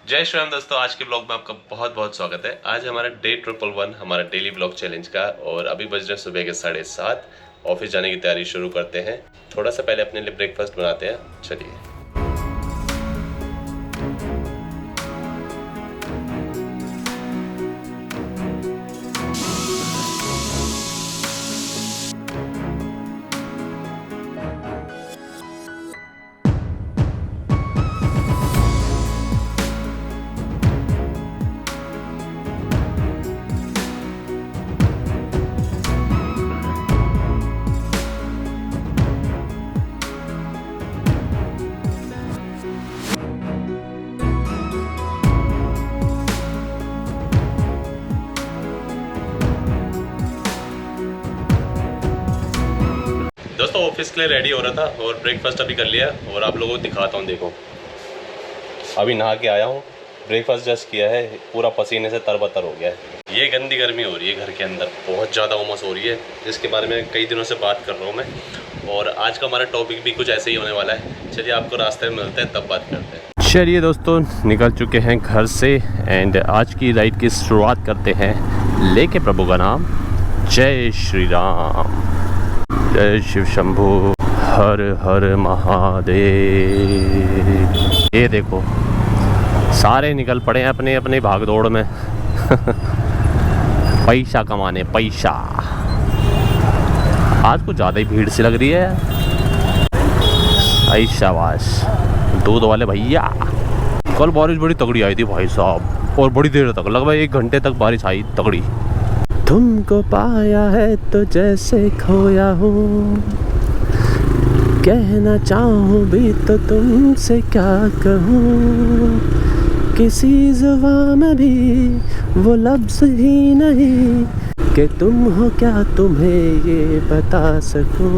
जय श्री राम दोस्तों, आज के ब्लॉग में आपका बहुत बहुत स्वागत है। आज हमारा डे 111 हमारा डेली ब्लॉग चैलेंज का, और अभी बज रहे सुबह के 7:30। ऑफिस जाने की तैयारी शुरू करते हैं। थोड़ा सा पहले अपने लिए ब्रेकफास्ट बनाते हैं। चलिए। दोस्तों ऑफिस के लिए रेडी हो रहा था और ब्रेकफास्ट अभी कर लिया, और आप लोगों को दिखाता हूँ। देखो, अभी नहा के आया हूँ, ब्रेकफास्ट जस्ट किया है, पूरा पसीने से तरबतर हो गया है। ये गंदी गर्मी हो रही है घर के अंदर, बहुत ज़्यादा उमस हो रही है, जिसके बारे में कई दिनों से बात कर रहा हूँ मैं। और आज का हमारा टॉपिक भी कुछ ऐसे ही होने वाला है। चलिए आपको रास्ते में मिलते हैं, तब बात करते हैं। चलिए दोस्तों, निकल चुके हैं घर से एंड आज की राइड की शुरुआत करते हैं लेके प्रभु का नाम। जय श्री राम, जय शिव शंभू, हर हर महादेव। ये देखो, सारे निकल पड़े हैं अपने अपने भागदौड़ में पैसा कमाने, पैसा। आज कुछ ज़्यादा ही भीड़ सी लग रही है। आई शाबाश दूध वाले भैया। कल बारिश बड़ी तगड़ी आई थी भाई साहब, और बड़ी देर तक, लगभग 1 घंटे तक बारिश आई तगड़ी। तुमको पाया है तो जैसे खोया हूँ, कहना चाहूँ भी तो तुमसे क्या कहूँ। किसी ज़ुबान में भी वो लफ्ज़ ही नहीं कि तुम हो क्या तुम्हें ये बता सकूँ।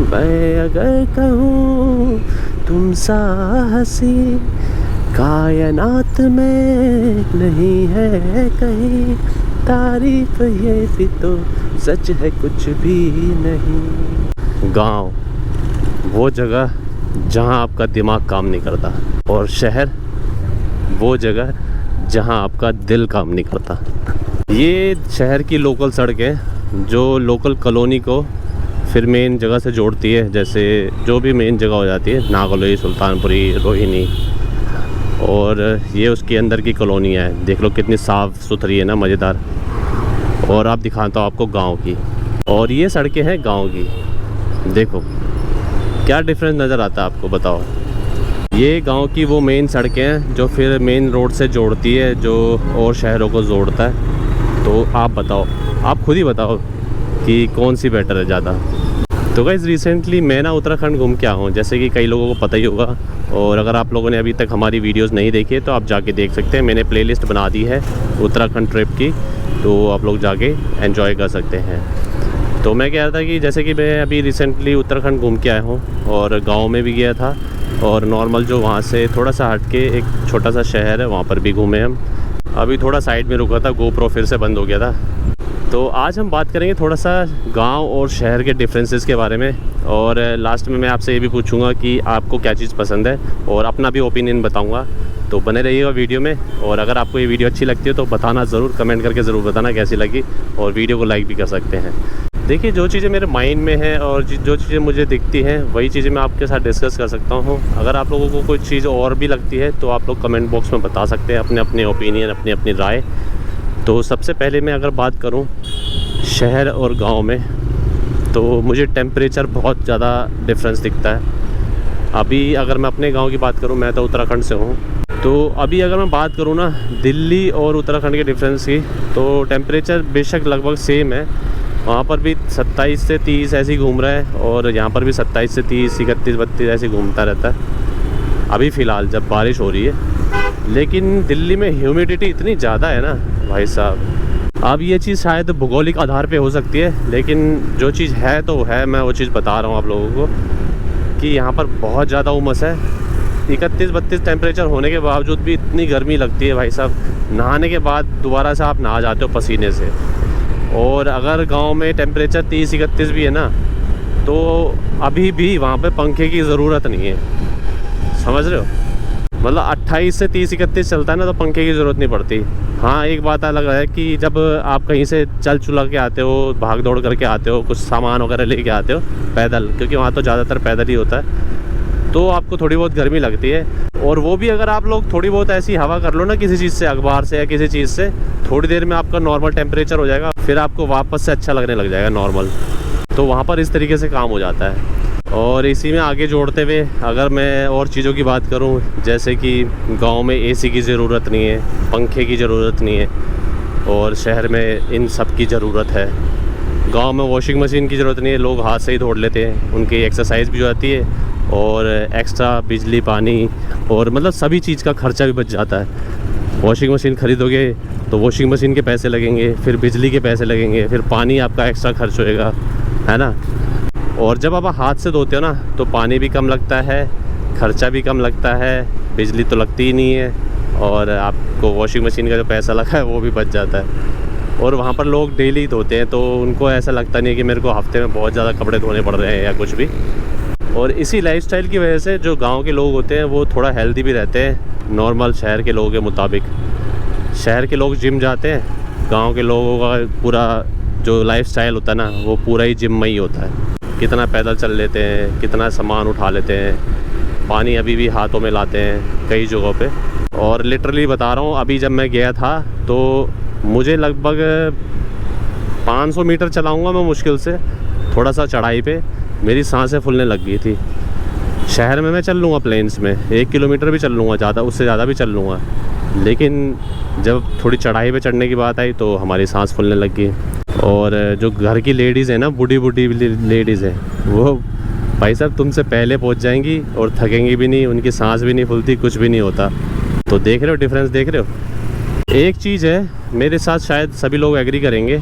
मैं अगर कहूँ तुम सा हंसी कायनात में नहीं है कहीं, तारीफ ये भी तो सच है कुछ भी नहीं। गांव वो जगह जहां आपका दिमाग काम नहीं करता, और शहर वो जगह जहां आपका दिल काम नहीं करता। ये शहर की लोकल सड़कें जो लोकल कॉलोनी को फिर मेन जगह से जोड़ती है, जैसे जो भी मेन जगह हो जाती है, नागलोई, सुल्तानपुरी, रोहिणी, और ये उसके अंदर की कॉलोनियाँ है। देख लो कितनी साफ़ सुथरी है ना, मज़ेदार। और आप दिखाता हूँ आपको गांव की, और ये सड़कें हैं गांव की। देखो क्या डिफरेंस नज़र आता है आपको, बताओ। ये गांव की वो मेन सड़कें हैं जो फिर मेन रोड से जोड़ती है, जो और शहरों को जोड़ता है। तो आप बताओ, आप खुद ही बताओ कि कौन सी बेटर है ज़्यादा। तो गाइस रिसेंटली मैं ना उत्तराखंड घूम के आया हूँ, जैसे कि कई लोगों को पता ही होगा। और अगर आप लोगों ने अभी तक हमारी वीडियोस नहीं देखी है तो आप जाके देख सकते हैं। मैंने प्लेलिस्ट बना दी है उत्तराखंड ट्रिप की, तो आप लोग जाके एंजॉय कर सकते हैं। तो मैं कह रहा था कि जैसे कि मैं अभी रिसेंटली उत्तराखंड घूम के आया हूँ, और गाँव में भी गया था, और नॉर्मल जो वहाँ से थोड़ा सा हट के एक छोटा सा शहर है, वहाँ पर भी घूमे हम। अभी थोड़ा साइड में रुका था, गोप्रो फिर से बंद हो गया था। तो आज हम बात करेंगे थोड़ा सा गांव और शहर के डिफरेंसेस के बारे में, और लास्ट में मैं आपसे ये भी पूछूंगा कि आपको क्या चीज़ पसंद है, और अपना भी ओपिनियन बताऊंगा। तो बने रहिएगा वीडियो में, और अगर आपको ये वीडियो अच्छी लगती है तो बताना ज़रूर, कमेंट करके ज़रूर बताना कैसी लगी, और वीडियो को लाइक भी कर सकते हैं। देखिए, जो चीज़ें मेरे माइंड में हैं और जो चीज़ें मुझे दिखती हैं वही चीज़ें मैं आपके साथ डिस्कस कर सकता हूँ। अगर आप लोगों को कोई चीज़ और भी लगती है तो आप लोग कमेंट बॉक्स में बता सकते हैं अपने अपने ओपिनियन, अपनी अपनी राय। तो सबसे पहले मैं अगर बात करूं शहर और गांव में, तो मुझे टेम्परेचर बहुत ज़्यादा डिफरेंस दिखता है। अभी अगर मैं अपने गांव की बात करूं, मैं तो उत्तराखंड से हूं, तो अभी अगर मैं बात करूं ना दिल्ली और उत्तराखंड के डिफरेंस की, तो टेम्परेचर बेशक लगभग सेम है। वहाँ पर भी 27 से 30 ऐसे ही घूम रहा है, और यहाँ पर भी 27 से 30, 31, 32 ऐसे घूमता रहता है अभी फ़िलहाल जब बारिश हो रही है। लेकिन दिल्ली में ह्यूमिडिटी इतनी ज़्यादा है ना भाई साहब। अब ये चीज़ शायद भौगोलिक आधार पे हो सकती है, लेकिन जो चीज़ है तो है, मैं वो चीज़ बता रहा हूँ आप लोगों को कि यहाँ पर बहुत ज़्यादा उमस है। 31-32 टेम्परेचर होने के बावजूद भी इतनी गर्मी लगती है भाई साहब। नहाने के बाद दोबारा से आप नहा जाते हो पसीने से। और अगर गांव में टेम्परेचर 30-31 भी है ना, तो अभी भी वहाँ पे पंखे की ज़रूरत नहीं है, समझ रहे हो। मतलब 28 से 30-31 चलता है ना, तो पंखे की ज़रूरत नहीं पड़ती। हाँ, एक बात अलग है कि जब आप कहीं से चल चुला के आते हो, भाग दौड़ करके आते हो, कुछ सामान वगैरह लेके आते हो पैदल, क्योंकि वहाँ तो ज़्यादातर पैदल ही होता है, तो आपको थोड़ी बहुत गर्मी लगती है। और वो भी अगर आप लोग थोड़ी बहुत ऐसी हवा कर लो ना किसी चीज़ से, अखबार से या किसी चीज़ से, थोड़ी देर में आपका नॉर्मल टेम्परेचर हो जाएगा, फिर आपको वापस से अच्छा लगने लग जाएगा नॉर्मल। तो वहाँ पर इस तरीके से काम हो जाता है। और इसी में आगे जोड़ते हुए अगर मैं और चीज़ों की बात करूं, जैसे कि गांव में एसी की ज़रूरत नहीं है, पंखे की ज़रूरत नहीं है, और शहर में इन सब की ज़रूरत है। गांव में वॉशिंग मशीन की ज़रूरत नहीं है, लोग हाथ से ही धो लेते हैं, उनकी एक्सरसाइज भी हो जाती है, और एक्स्ट्रा बिजली पानी और मतलब सभी चीज़ का खर्चा भी बच जाता है। वॉशिंग मशीन ख़रीदोगे तो वॉशिंग मशीन के पैसे लगेंगे, फिर बिजली के पैसे लगेंगे, फिर पानी आपका एक्स्ट्रा खर्च होएगा, है ना। और जब आप हाथ से धोते हो ना, तो पानी भी कम लगता है, खर्चा भी कम लगता है, बिजली तो लगती ही नहीं है, और आपको वॉशिंग मशीन का जो पैसा लगा है वो भी बच जाता है। और वहाँ पर लोग डेली धोते हैं, तो उनको ऐसा लगता नहीं है कि मेरे को हफ्ते में बहुत ज़्यादा कपड़े धोने पड़ रहे हैं या कुछ भी। और इसी लाइफस्टाइल की वजह से जो गांव के लोग होते हैं वो थोड़ा हेल्दी भी रहते हैं नॉर्मल शहर के लोगों के मुताबिक। शहर के लोग जिम जाते हैं, गांव के लोगों का पूरा जो लाइफस्टाइल होता है ना, वो पूरा ही जिम में ही होता है। कितना पैदल चल लेते हैं, कितना सामान उठा लेते हैं, पानी अभी भी हाथों में लाते हैं कई जगहों पे। और लिटरली बता रहा हूँ, अभी जब मैं गया था तो मुझे लगभग 500 मीटर चलाऊँगा मैं मुश्किल से, थोड़ा सा चढ़ाई पे मेरी सांसें फूलने लग गई थी। शहर में मैं चल लूँगा प्लेन्स में 1 किलोमीटर भी चल लूँगा, ज़्यादा उससे ज़्यादा भी चल लूँगा, लेकिन जब थोड़ी चढ़ाई पे चढ़ने की बात आई तो हमारी सांस फूलने लग गई। और जो घर की लेडीज़ है ना, बूढ़ी लेडीज़ है, वो भाई साहब तुमसे पहले पहुंच जाएंगी और थकेंगी भी नहीं, उनकी सांस भी नहीं फूलती, कुछ भी नहीं होता। तो देख रहे हो डिफरेंस, देख रहे हो। एक चीज़ है, मेरे साथ शायद सभी लोग एग्री करेंगे,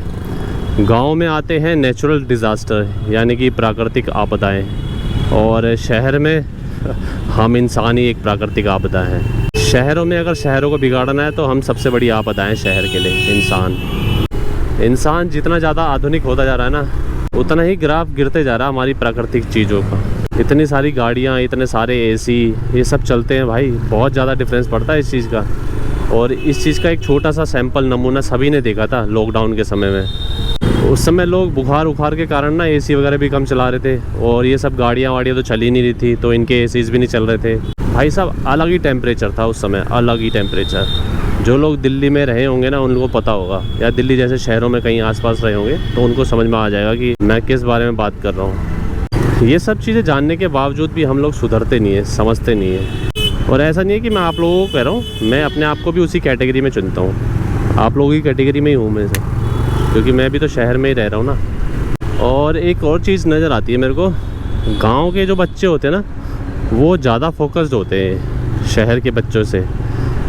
गांव में आते हैं नेचुरल डिज़ास्टर यानी कि प्राकृतिक आपदाएं, और शहर में हम इंसान ही एक प्राकृतिक आपदा है। शहरों में अगर शहरों को बिगाड़ना है तो हम सबसे बड़ी आपदा है शहर के लिए इंसान जितना ज़्यादा आधुनिक होता जा रहा है ना, उतना ही ग्राफ गिरते जा रहा है हमारी प्राकृतिक चीज़ों का। इतनी सारी गाड़ियाँ, इतने सारे एसी, ये सब चलते हैं भाई, बहुत ज़्यादा डिफरेंस पड़ता है इस चीज़ का। और इस चीज़ का एक छोटा सा सैंपल नमूना सभी ने देखा था लॉकडाउन के समय में। उस समय लोग बुखार के कारण ना एसी वगैरह भी कम चला रहे थे, और ये सब गाड़ियाँ वाड़ियाँ तो चल ही नहीं रही थी, तो इनके एसीज भी नहीं चल रहे थे। भाई साहब अलग ही टेम्परेचर था उस समय, अलग ही टेम्परेचर। जो लोग दिल्ली में रहे होंगे ना, उनको पता होगा, या दिल्ली जैसे शहरों में कहीं आसपास रहे होंगे, तो उनको समझ में आ जाएगा कि मैं किस बारे में बात कर रहा हूँ। ये सब चीज़ें जानने के बावजूद भी हम लोग सुधरते नहीं है, समझते नहीं है। और ऐसा नहीं है कि मैं आप लोगों को कह रहा हूँ, मैं अपने आप को भी उसी कैटेगरी में चुनता हूँ, आप लोगों की कैटेगरी में ही हूँ मैं से, क्योंकि मैं भी तो शहर में ही रह रहा हूँ ना। और एक और चीज़ नज़र आती है मेरे को, गाँव के जो बच्चे होते हैं ना, वो ज़्यादा फोकस्ड होते हैं शहर के बच्चों से।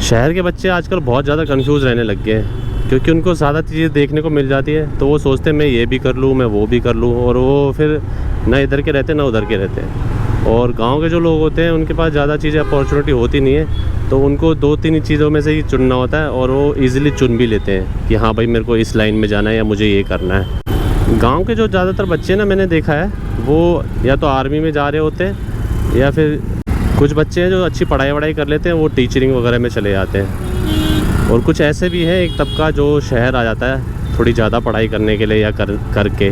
शहर के बच्चे आजकल बहुत ज़्यादा कंफ्यूज रहने लग गए हैं, क्योंकि उनको ज़्यादा चीज़ें देखने को मिल जाती है, तो वो सोचते हैं मैं ये भी कर लूँ, मैं वो भी कर लूँ, और वो फिर ना इधर के रहते ना उधर के रहते हैं। और गांव के जो लोग होते हैं उनके पास ज़्यादा चीज़ें अपॉर्चुनिटी होती नहीं है, तो उनको 2-3 चीज़ों में से ही चुनना होता है, और वो ईज़िली चुन भी लेते हैं कि हाँ भाई मेरे को इस लाइन में जाना है या मुझे ये करना है। गाँव के जो ज़्यादातर बच्चे ना, मैंने देखा है, वो या तो आर्मी में जा रहे होते हैं, या फिर कुछ बच्चे हैं जो अच्छी पढ़ाई कर लेते हैं, वो टीचरिंग वगैरह में चले जाते हैं। और कुछ ऐसे भी हैं एक तबका जो शहर आ जाता है थोड़ी ज़्यादा पढ़ाई करने के लिए या करके।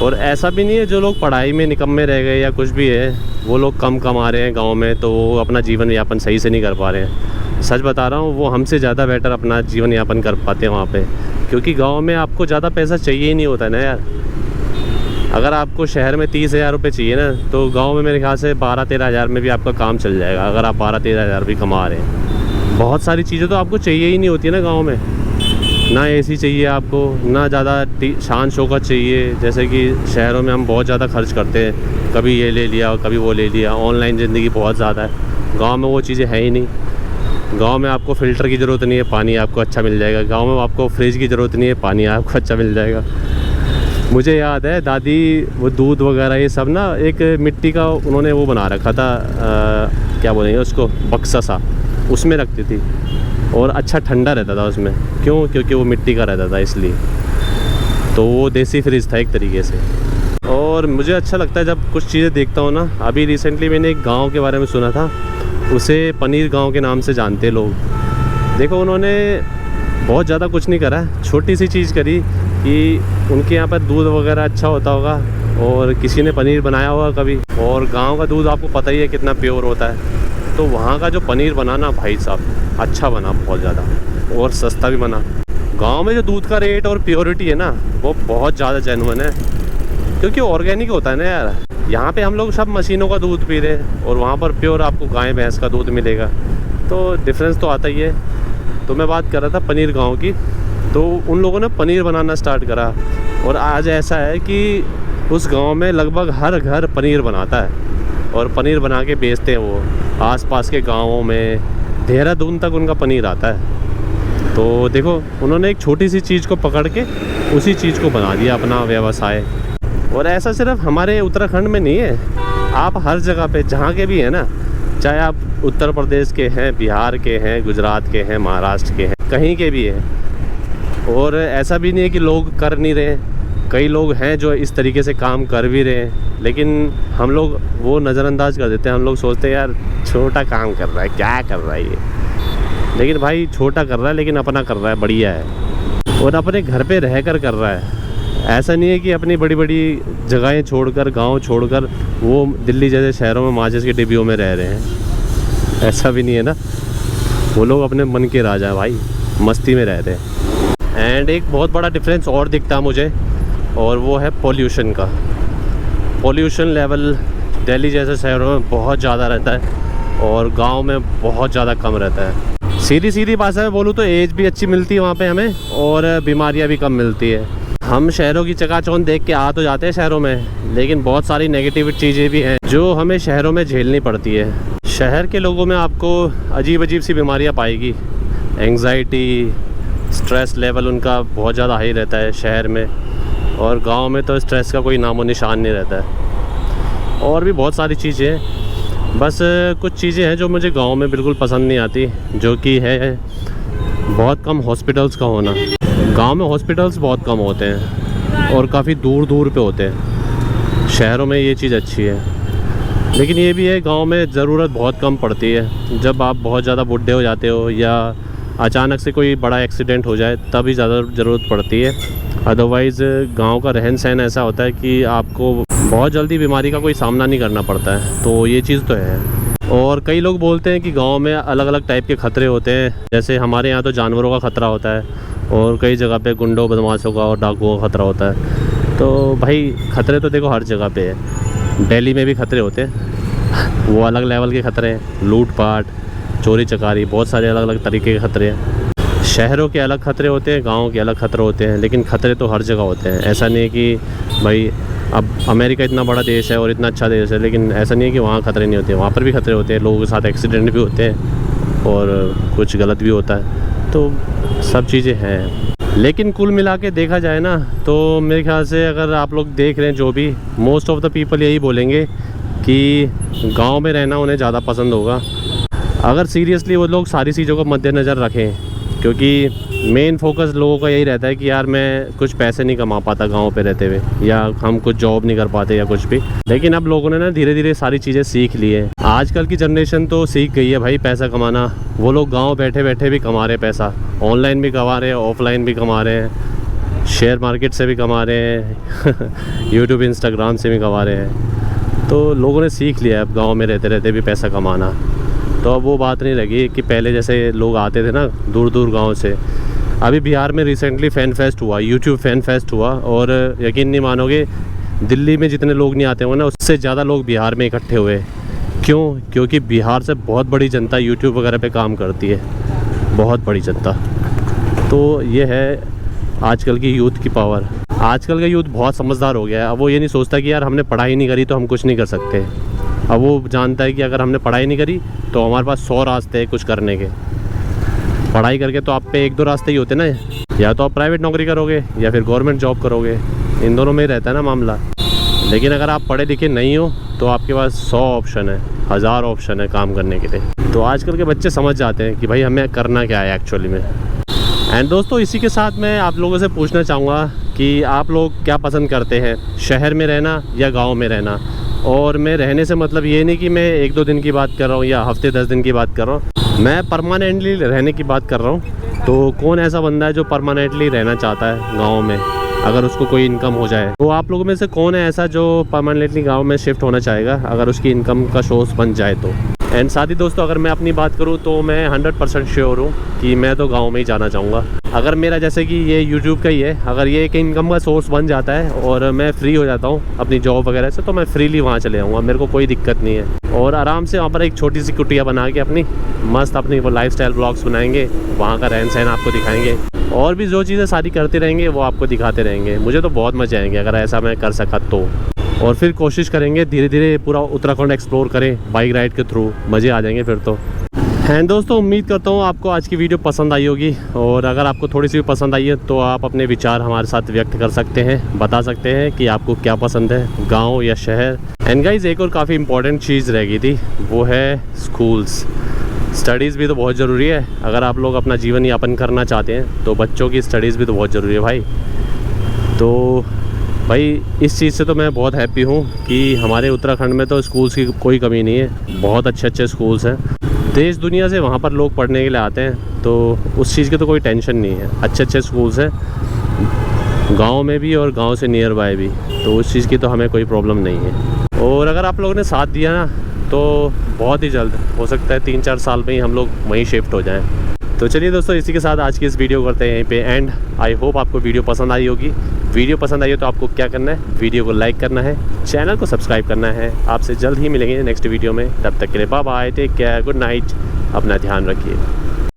और ऐसा भी नहीं है जो लोग पढ़ाई में निकम्मे रह गए या कुछ भी है, वो लोग कम कमा रहे हैं गांव में, तो वो अपना जीवन यापन सही से नहीं कर पा रहे हैं। सच बता रहा हूँ, वो हमसे ज़्यादा बेटर अपना जीवन यापन कर पाते हैं वहाँ पे, क्योंकि गाँव में आपको ज़्यादा पैसा चाहिए ही नहीं होता है ना यार। अगर आपको शहर में 30,000 रुपये चाहिए ना, तो गांव में मेरे ख्याल से 12-13 हज़ार में भी आपका काम चल जाएगा, अगर आप 12-13 हज़ार भी कमा रहे हैं। बहुत सारी चीज़ें तो आपको चाहिए ही नहीं होती है ना गांव में, ना एसी चाहिए आपको, ना ज़्यादा शान शौकत चाहिए, जैसे कि शहरों में हम बहुत ज़्यादा खर्च करते हैं, कभी ये ले लिया कभी वो ले लिया, ऑनलाइन ज़िंदगी बहुत ज़्यादा है। गाँव में वो चीज़ें हैं ही नहीं। गाँव में आपको फ़िल्टर की ज़रूरत नहीं है, पानी आपको अच्छा मिल जाएगा। गाँव में आपको फ्रिज की ज़रूरत नहीं है, पानी आपको अच्छा मिल जाएगा। मुझे याद है दादी वो दूध वगैरह ये सब ना, एक मिट्टी का उन्होंने वो बना रखा था, क्या बोलेंगे उसको, बक्सा सा, उसमें रखती थी, और अच्छा ठंडा रहता था उसमें। क्यों? क्योंकि वो मिट्टी का रहता था, इसलिए। तो वो देसी फ्रिज था एक तरीके से। और मुझे अच्छा लगता है जब कुछ चीज़ें देखता हूँ ना। अभी रिसेंटली मैंने एक गाँव के बारे में सुना था, उसे पनीर गांव के नाम से जानते हैं लोग। देखो उन्होंने बहुत ज़्यादा कुछ नहीं करा, छोटी सी चीज़ करी कि उनके यहाँ पर दूध वगैरह अच्छा होता होगा और किसी ने पनीर बनाया होगा कभी, और गांव का दूध आपको पता ही है कितना प्योर होता है। तो वहाँ का जो पनीर बना ना भाई साहब, अच्छा बना बहुत ज़्यादा, और सस्ता भी बना। गांव में जो दूध का रेट और प्योरिटी है ना वो बहुत ज़्यादा जेन्युइन है, क्योंकि ऑर्गेनिक होता है ना यार। यहाँ पे हम लोग सब मशीनों का दूध पी रहे हैं और वहाँ पर प्योर आपको गाय भैंस का दूध मिलेगा, तो डिफरेंस तो आता ही है। तो मैं बात कर रहा था पनीर गांव की, तो उन लोगों ने पनीर बनाना स्टार्ट करा और आज ऐसा है कि उस गांव में लगभग हर घर पनीर बनाता है और पनीर बना के बेचते हैं वो आसपास के गांवों में, देहरादून तक उनका पनीर आता है। तो देखो उन्होंने एक छोटी सी चीज़ को पकड़ के उसी चीज़ को बना दिया अपना व्यवसाय। और ऐसा सिर्फ हमारे उत्तराखंड में नहीं है, आप हर जगह पे जहाँ के भी हैं ना, चाहे आप उत्तर प्रदेश के हैं, बिहार के हैं, गुजरात के हैं, महाराष्ट्र के हैं, कहीं के भी हैं। और ऐसा भी नहीं है कि लोग कर नहीं रहे, कई लोग हैं जो इस तरीके से काम कर भी रहे हैं, लेकिन हम लोग वो नज़रअंदाज कर देते हैं। हम लोग सोचते हैं यार छोटा काम कर रहा है, क्या कर रहा है ये, लेकिन भाई छोटा कर रहा है लेकिन अपना कर रहा है, बढ़िया है, और अपने घर पे रह कर रहा है। ऐसा नहीं है कि अपनी बड़ी बड़ी जगहें छोड़कर, गांव छोड़कर वो दिल्ली जैसे शहरों में माचिस की डिब्बियों में रह रहे हैं, ऐसा भी नहीं है ना। वो लोग अपने मन के राजा हैं भाई, मस्ती में रहते हैं। एंड एक बहुत बड़ा डिफरेंस और दिखता है मुझे, और वो है पॉल्यूशन का। पॉल्यूशन लेवल दिल्ली जैसे शहरों में बहुत ज़्यादा रहता है और गांव में बहुत ज़्यादा कम रहता है। सीधी भाषा में बोलूँ तो एज भी अच्छी मिलती है वहाँ पे हमें, और बीमारियाँ भी कम मिलती है। हम शहरों की चकाचौंध देख के आ तो जाते हैं शहरों में, लेकिन बहुत सारी नेगेटिव चीज़ें भी हैं जो हमें शहरों में झेलनी पड़ती है। शहर के लोगों में आपको अजीब सी बीमारियाँ पाएगी, एंग्जाइटी, स्ट्रेस लेवल उनका बहुत ज़्यादा हाई रहता है शहर में, और गांव में तो स्ट्रेस का कोई नामो निशान नहीं रहता है। और भी बहुत सारी चीज़ें हैं, बस कुछ चीज़ें हैं जो मुझे गांव में बिल्कुल पसंद नहीं आती, जो कि है बहुत कम हॉस्पिटल्स का होना। गांव में हॉस्पिटल्स बहुत कम होते हैं और काफ़ी दूर पे होते हैं। शहरों में ये चीज़ अच्छी है, लेकिन ये भी है गांव में ज़रूरत बहुत कम पड़ती है। जब आप बहुत ज़्यादा बूढ़े हो जाते हो या अचानक से कोई बड़ा एक्सीडेंट हो जाए तभी ज़्यादा ज़रूरत पड़ती है। अदरवाइज़ गांव का रहन सहन ऐसा होता है कि आपको बहुत जल्दी बीमारी का कोई सामना नहीं करना पड़ता है, तो ये चीज़ तो है। और कई लोग बोलते हैं कि गांव में अलग अलग टाइप के ख़तरे होते हैं, जैसे हमारे यहाँ तो जानवरों का ख़तरा होता है और कई जगह पे गुंडों बदमाशों का और डाकुओं का ख़तरा होता है। तो भाई ख़तरे तो देखो हर जगह पे है। दिल्ली में भी ख़तरे होते हैं, वो अलग लेवल के ख़तरे हैं, लूटपाट, चोरी चकारी, बहुत सारे अलग अलग तरीके के ख़तरे हैं। शहरों के अलग ख़तरे होते हैं, गाँव के अलग ख़तरे होते हैं, लेकिन ख़तरे तो हर जगह होते हैं। ऐसा नहीं है कि भाई अब अमेरिका इतना बड़ा देश है और इतना अच्छा देश है, लेकिन ऐसा नहीं है कि वहाँ ख़तरे नहीं होते, वहाँ पर भी ख़तरे होते हैं। लोगों के साथ एक्सीडेंट भी होते हैं और कुछ गलत भी होता है, तो सब चीज़ें हैं। लेकिन कुल मिला के देखा जाए ना, तो मेरे ख्याल से अगर आप लोग देख रहे हैं जो भी, मोस्ट ऑफ़ द पीपल यही बोलेंगे कि गांव में रहना उन्हें ज़्यादा पसंद होगा, अगर सीरियसली वो लोग सारी चीज़ों को मद्देनज़र रखें। क्योंकि मेन फोकस लोगों का यही रहता है कि यार मैं कुछ पैसे नहीं कमा पाता गांव पे रहते हुए, या हम कुछ जॉब नहीं कर पाते या कुछ भी। लेकिन अब लोगों ने ना धीरे धीरे सारी चीज़ें सीख ली है। आजकल की जनरेशन तो सीख गई है भाई पैसा कमाना। वो लोग गांव बैठे बैठे भी कमा रहे हैं पैसा, ऑनलाइन भी कमा रहे हैं, ऑफलाइन भी कमा रहे हैं, शेयर मार्केट से भी कमा रहे हैं यूट्यूब इंस्टाग्राम से भी कमा रहे हैं। तो लोगों ने सीख लिया है अब गाँव में रहते रहते भी पैसा कमाना। तो अब वो बात नहीं लगी कि पहले जैसे लोग आते थे ना दूर दूर गांव से। अभी बिहार में रिसेंटली फ़ैन फेस्ट हुआ, यूट्यूब फ़ैन फेस्ट हुआ, और यकीन नहीं मानोगे दिल्ली में जितने लोग नहीं आते होंगे ना, उससे ज़्यादा लोग बिहार में इकट्ठे हुए। क्यों? क्योंकि बिहार से बहुत बड़ी जनता यूट्यूब वगैरह पे काम करती है, बहुत बड़ी जनता। तो ये है आजकल की यूथ की पावर। आजकल का यूथ बहुत समझदार हो गया है। अब वो ये नहीं सोचता कि यार हमने पढ़ाई नहीं करी तो हम कुछ नहीं कर सकते। अब वो जानता है कि अगर हमने पढ़ाई नहीं करी तो हमारे पास 100 रास्ते हैं कुछ करने के। पढ़ाई करके तो आप पे 1-2 रास्ते ही होते ना, या तो आप प्राइवेट नौकरी करोगे या फिर गवर्नमेंट जॉब करोगे, इन दोनों में ही रहता है ना मामला। लेकिन अगर आप पढ़े लिखे नहीं हो तो आपके पास 100 ऑप्शन है, 1000 ऑप्शन है काम करने के लिए। तो आजकल के बच्चे समझ जाते हैं कि भाई हमें करना क्या है एक्चुअली में। एंड दोस्तों, इसी के साथ मैं आप लोगों से पूछना चाहूँगा कि आप लोग क्या पसंद करते हैं, शहर में रहना या गाँव में रहना? और मैं रहने से मतलब ये नहीं कि मैं 1-2 दिन की बात कर रहा हूँ या हफ्ते 10 दिन की बात कर रहा हूँ, मैं परमानेंटली रहने की बात कर रहा हूँ। तो कौन ऐसा बंदा है जो परमानेंटली रहना चाहता है गाँव में, अगर उसको कोई इनकम हो जाए? तो आप लोगों में से कौन है ऐसा जो परमानेंटली गांव में शिफ्ट होना चाहेगा अगर उसकी इनकम का सोर्स बन जाए तो? एंड साथ ही दोस्तों, अगर मैं अपनी बात करूं तो मैं 100% श्योर हूं कि मैं तो गांव में ही जाना चाहूँगा। अगर मेरा जैसे कि ये यूट्यूब का ही है, अगर ये एक इनकम का सोर्स बन जाता है और मैं फ्री हो जाता हूँ अपनी जॉब वगैरह से, तो मैं फ्रीली वहाँ चले जाऊँगा, मेरे को कोई दिक्कत नहीं है। और आराम से वहाँ पर एक छोटी सी कुटिया बना के अपनी मस्त अपनी वो लाइफस्टाइल ब्लॉग्स बनाएंगे, वहाँ का रहन सहन आपको दिखाएंगे, और भी जो चीज़ें सारी करते रहेंगे वो आपको दिखाते रहेंगे। मुझे तो बहुत मज़े आएंगे अगर ऐसा मैं कर सका तो। और फिर कोशिश करेंगे धीरे धीरे पूरा उत्तराखंड एक्सप्लोर करें बाइक राइड के थ्रू, मज़े आ जाएंगे फिर तो। एंड दोस्तों, उम्मीद करता हूँ आपको आज की वीडियो पसंद आई होगी, और अगर आपको थोड़ी सी भी पसंद आई है तो आप अपने विचार हमारे साथ व्यक्त कर सकते हैं, बता सकते हैं कि आपको क्या पसंद है, गाँव या शहर। एंड गाइज, एक और काफ़ी इंपॉर्टेंट चीज़ रह गई थी, वो है स्कूल्स। स्टडीज़ भी तो बहुत ज़रूरी है। अगर आप लोग अपना जीवन यापन करना चाहते हैं तो बच्चों की स्टडीज़ भी तो बहुत ज़रूरी है भाई। तो भाई इस चीज़ से तो मैं बहुत हैप्पी हूँ कि हमारे उत्तराखंड में तो स्कूल्स की कोई कमी नहीं है, बहुत अच्छे अच्छे स्कूल्स हैं। देश दुनिया से वहाँ पर लोग पढ़ने के लिए आते हैं, तो उस चीज़ की तो कोई टेंशन नहीं है। अच्छे अच्छे स्कूल्स हैं गाँव में भी और गाँव से नियर बाय भी, तो उस चीज़ की तो हमें कोई प्रॉब्लम नहीं है। और अगर आप लोगों ने साथ दिया ना तो बहुत ही जल्द हो सकता है 3-4 साल में ही हम लोग वहीं शिफ्ट हो जाएं। तो चलिए दोस्तों, इसी के साथ आज की इस वीडियो करते हैं यहीं पे एंड। आई होप आपको वीडियो पसंद आई होगी। वीडियो पसंद आई हो तो आपको क्या करना है, वीडियो को लाइक करना है, चैनल को सब्सक्राइब करना है। आपसे जल्द ही मिलेंगे नेक्स्ट वीडियो में, तब तक के लिए bye bye, take care, good night, अपना ध्यान रखिए।